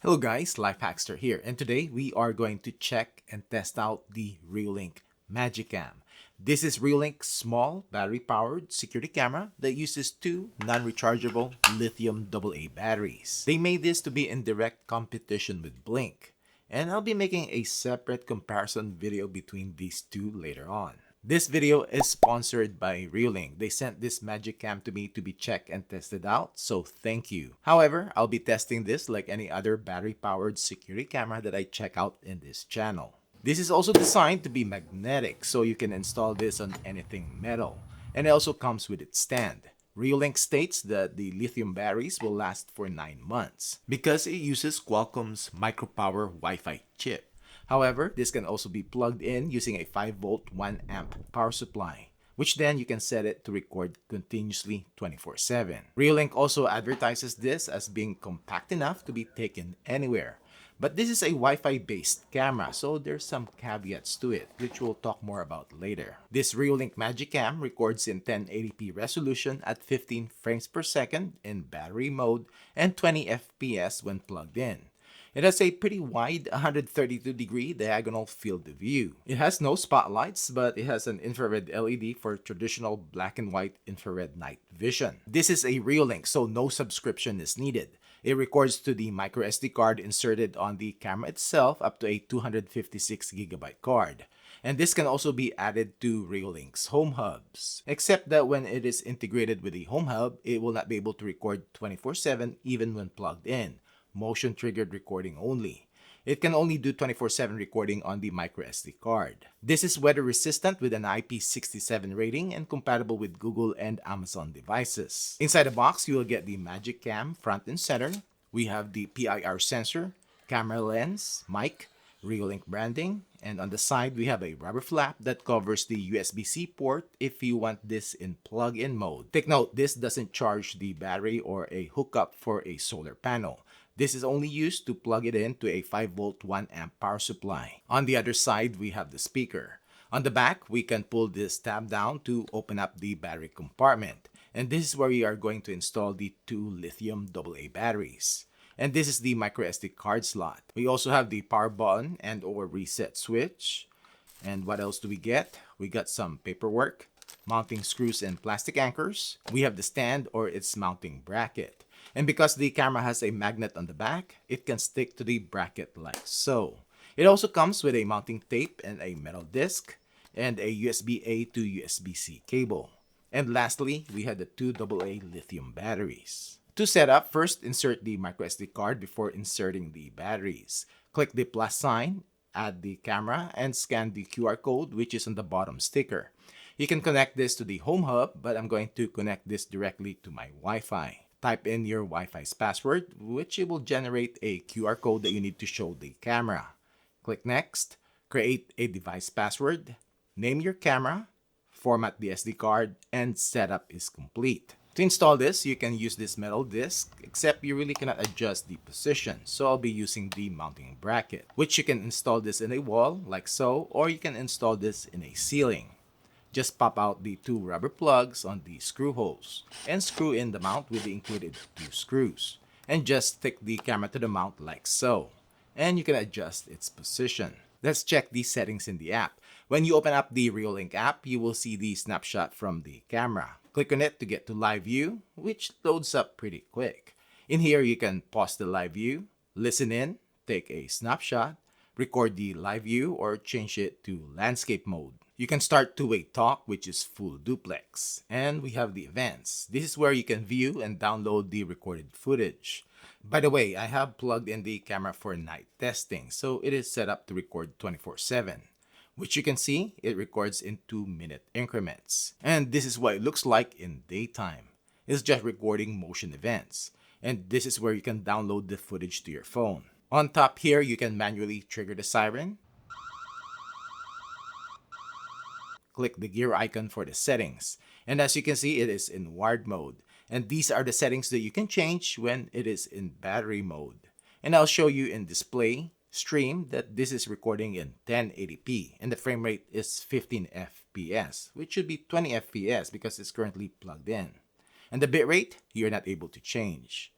Hello guys, LifeHackster here, and today we are going to check and test out the Reolink MagiCam. This is Reolink's small battery-powered security camera that uses two non-rechargeable lithium AA batteries. They made this to be in direct competition with Blink, and I'll be making a separate comparison video between these two later on. This video is sponsored by Reolink. They sent this Magic Cam to me to be checked and tested out, so thank you. However, I'll be testing this like any other battery-powered security camera that I check out in this channel. This is also designed to be magnetic, so you can install this on anything metal. And it also comes with its stand. Reolink states that the lithium batteries will last for 9 months because it uses Qualcomm's micropower Wi-Fi chip. However, this can also be plugged in using a 5-volt 1-amp power supply, which then you can set it to record continuously 24/7. Reolink also advertises this as being compact enough to be taken anywhere. But this is a Wi-Fi based camera, so there's some caveats to it, which we'll talk more about later. This Reolink MagiCam records in 1080p resolution at 15 frames per second in battery mode and 20 FPS when plugged in. It has a pretty wide 132-degree diagonal field of view. It has no spotlights, but it has an infrared LED for traditional black and white infrared night vision. This is a Reolink, so no subscription is needed. It records to the microSD card inserted on the camera itself up to a 256GB card. And this can also be added to Reolink's home hubs. Except that when it is integrated with the home hub, it will not be able to record 24/7 even when plugged in. Motion triggered recording only. It can only do 24/7 recording on the microSD card. This is weather resistant with an IP67 rating and compatible with Google and Amazon devices. Inside the box, you will get the Magic Cam front and center. We have the PIR sensor, camera lens, mic, Reolink branding, and on the side we have a rubber flap that covers the USB-C port if you want this in plug-in mode. Take note, this doesn't charge the battery or a hookup for a solar panel. This is only used to plug it into a 5-volt 1-amp power supply. On the other side, we have the speaker. On the back, we can pull this tab down to open up the battery compartment. And this is where we are going to install the two lithium AA batteries. And this is the microSD card slot. We also have the power button and or reset switch. And what else do we get? We got some paperwork, mounting screws and plastic anchors. We have the stand or its mounting bracket. And because the camera has a magnet on the back, it can stick to the bracket like so. It also comes with a mounting tape and a metal disc and a USB-A to USB-C cable. And lastly, we had the two AA lithium batteries. To set up, first insert the microSD card before inserting the batteries. Click the plus sign, add the camera, and scan the QR code which is on the bottom sticker. You can connect this to the home hub, but I'm going to connect this directly to my Wi-Fi. Type in your Wi-Fi's password, which it will generate a QR code that you need to show the camera. Click Next, create a device password, name your camera, format the SD card, and setup is complete. To install this, you can use this metal disc, except you really cannot adjust the position, so I'll be using the mounting bracket, which you can install this in a wall, like so, or you can install this in a ceiling. Just pop out the two rubber plugs on the screw holes and screw in the mount with the included two screws. And just stick the camera to the mount like so. And you can adjust its position. Let's check the settings in the app. When you open up the Reolink app, you will see the snapshot from the camera. Click on it to get to live view, which loads up pretty quick. In here, you can pause the live view, listen in, take a snapshot, record the live view, or change it to landscape mode. You can start two-way talk, which is full duplex. And we have the events. This is where you can view and download the recorded footage. By the way, I have plugged in the camera for night testing, so it is set up to record 24/7. Which you can see, it records in 2-minute increments. And this is what it looks like in daytime. It's just recording motion events. And this is where you can download the footage to your phone. On top here, you can manually trigger the siren. Click the gear icon for the settings. And as you can see, it is in wired mode. And these are the settings that you can change when it is in battery mode. And I'll show you in display, stream, that this is recording in 1080p. And the frame rate is 15 FPS, which should be 20 FPS because it's currently plugged in. And the bitrate, you're not able to change.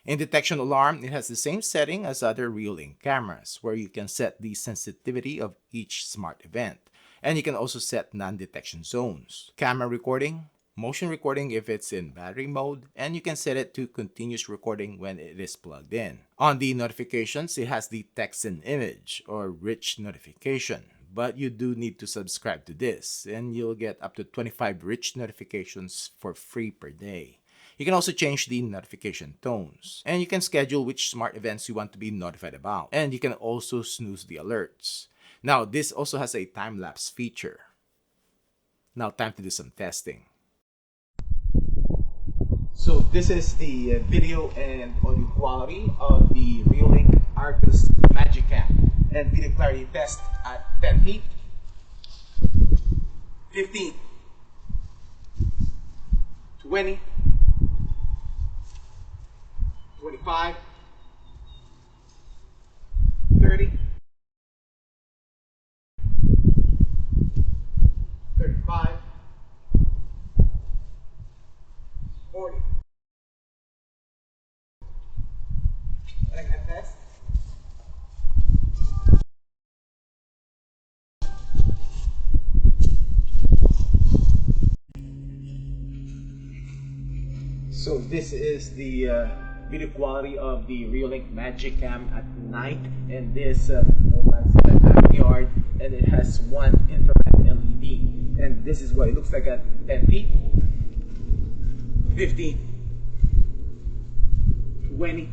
In detection alarm, it has the same setting as other Reolink cameras, where you can set the sensitivity of each smart event. And you can also set non-detection zones. Camera recording, motion recording if it's in battery mode, and you can set it to continuous recording when it is plugged in. On the notifications, it has the text and image or rich notification, but you do need to subscribe to this, and you'll get up to 25 rich notifications for free per day. You can also change the notification tones, and you can schedule which smart events you want to be notified about, and you can also snooze the alerts. Now, this also has a time-lapse feature. Now, time to do some testing. So this is the video and audio quality of the Reolink MagiCam, and video clarity test at 10 feet, 15, 20, 25, 30, 35, 40. Like that test. So this is the video quality of the Reolink MagiCam at night, and this mobile set at backyard, and it has one infrared LED, and this is what it looks like at 10 feet, 15, 20,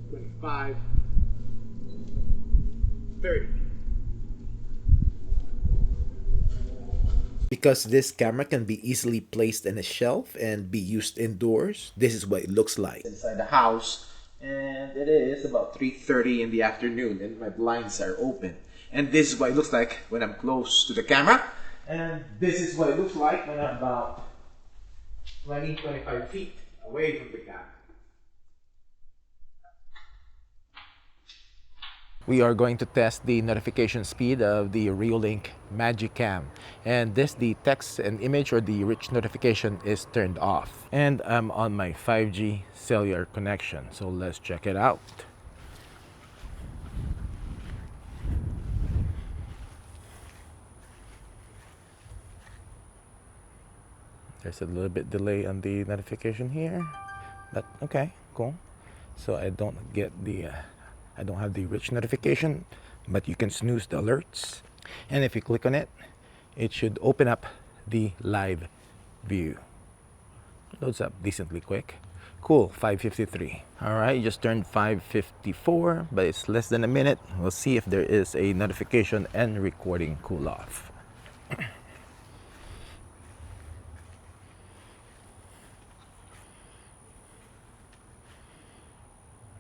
25, 30. Because this camera can be easily placed in a shelf and be used indoors, this is what it looks like inside the house. And it is about 3:30 in the afternoon, and my blinds are open. And this is what it looks like when I'm close to the camera. And this is what it looks like when I'm about 25 feet away from the camera. We are going to test the notification speed of the Reolink MagiCam, and this, the text and image or the rich notification, is turned off, and I'm on my 5G cellular connection, so let's check it out. There's a little bit delay on the notification here, but okay, cool. So I don't have the rich notification, but you can snooze the alerts. And if you click on it, it should open up the live view. Loads up decently quick. Cool, 5:53. All right, you just turned 5:54, but it's less than a minute. We'll see if there is a notification and recording cool off.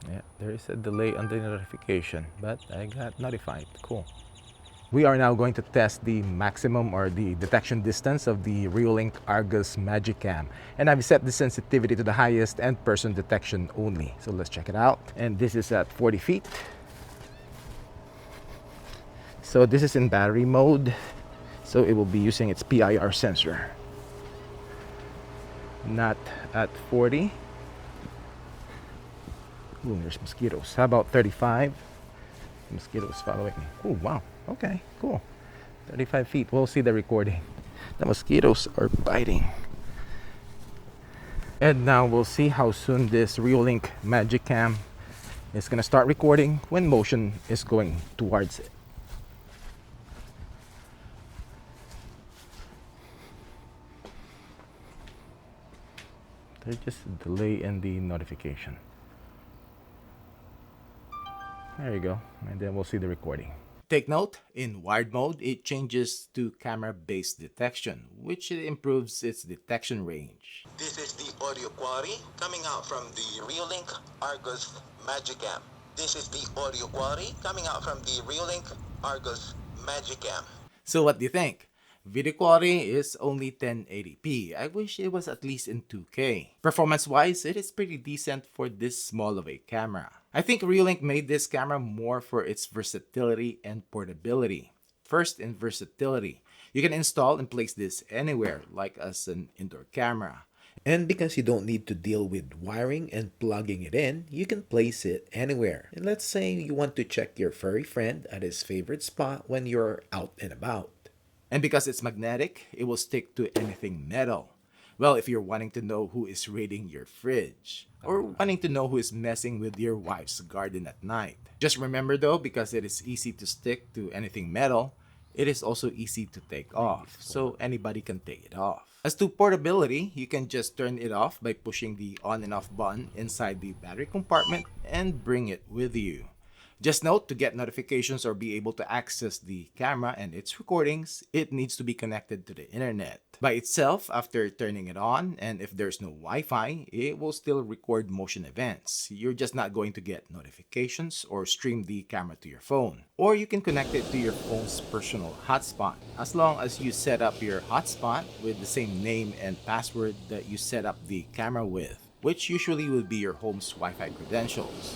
Yeah, there is a delay on the notification, but I got notified. Cool. We are now going to test the maximum or the detection distance of the Reolink MagiCam. And I've set the sensitivity to the highest and person detection only. So let's check it out. And this is at 40 feet. So this is in battery mode. So it will be using its PIR sensor. Not at 40. Ooh, there's mosquitoes. How about 35? Mosquitoes following me. Oh, wow. Okay, cool. 35 feet. We'll see the recording. The mosquitoes are biting. And now we'll see how soon this Reolink MagiCam is going to start recording when motion is going towards it. There's just a delay in the notification. There you go, and then we'll see the recording. Take note, in wired mode, it changes to camera-based detection, which improves its detection range. This is the audio quality coming out from the Reolink MagiCam. This is the audio quality coming out from the Reolink MagiCam. So what do you think? Video quality is only 1080p. I wish it was at least in 2K. Performance-wise, it is pretty decent for this small of a camera. I think Reolink made this camera more for its versatility and portability. First, in versatility. You can install and place this anywhere, like as an indoor camera. And because you don't need to deal with wiring and plugging it in, you can place it anywhere. And let's say you want to check your furry friend at his favorite spot when you're out and about. And because it's magnetic, it will stick to anything metal. Well, if you're wanting to know who is raiding your fridge, or wanting to know who is messing with your wife's garden at night. Just remember though, because it is easy to stick to anything metal, it is also easy to take off, so anybody can take it off. As to portability, you can just turn it off by pushing the on and off button inside the battery compartment and bring it with you. Just note, to get notifications or be able to access the camera and its recordings, it needs to be connected to the internet. By itself, after turning it on, and if there's no Wi-Fi, it will still record motion events. You're just not going to get notifications or stream the camera to your phone. Or you can connect it to your phone's personal hotspot, as long as you set up your hotspot with the same name and password that you set up the camera with, which usually will be your home's Wi-Fi credentials.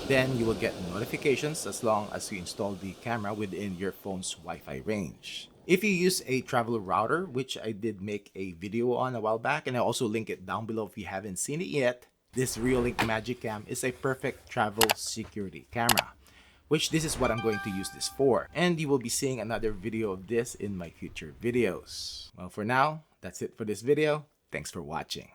Then you will get notifications as long as you install the camera within your phone's Wi-Fi range. If you use a travel router, which I did make a video on a while back, and I'll also link it down below if you haven't seen it yet, this Reolink MagiCam is a perfect travel security camera, which this is what I'm going to use this for. And you will be seeing another video of this in my future videos. Well, for now, that's it for this video. Thanks for watching.